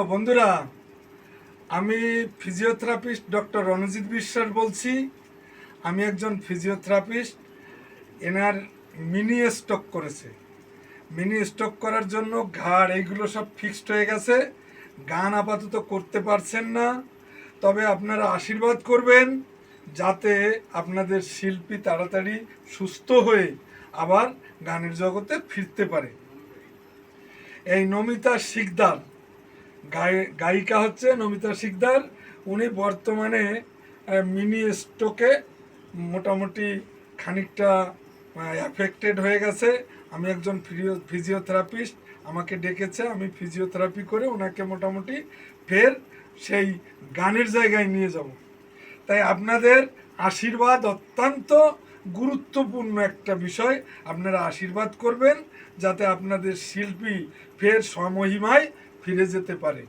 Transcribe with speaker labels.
Speaker 1: বন্ধুরা, আমি physiotherapist doctor Ranjit বিশ্বাস বলছি। আমি একজন ফিজিওথেরাপিস্ট। এনার মিনি স্ট্রোক করেছে। মিনি স্ট্রোক করার জন্য ঘাড় এইগুলো সব ফিক্সড হয়ে গেছে। গান আপাতত করতে পারছেন না। তবে আপনারা আশীর্বাদ করবেন যাতে আপনাদের শিল্পী তাড়াতাড়ি সুস্থ হয়ে আবার গানের জগতে ফিরতে পারে। এই নমিতা শিকদার গায়িকা হচ্ছে নমিতা শিকদার। উনি বর্তমানে মিনি স্ট্রোকে মোটামুটি খানিকটা অ্যাফেক্টেড হয়ে গেছে। আমি একজন ফিজিওথেরাপিস্ট, আমাকে ডেকেছে, আমি ফিজিওথেরাপি করে ওনাকে মোটামুটি ফের সেই গানের জায়গায় নিয়ে যাব। তাই আপনাদের আশীর্বাদ অত্যন্ত গুরুত্বপূর্ণ একটা বিষয়। আপনারা আশীর্বাদ করবেন যাতে আপনাদের শিল্পী ফের স্বমহিমায় ফিরে যেতে পারে।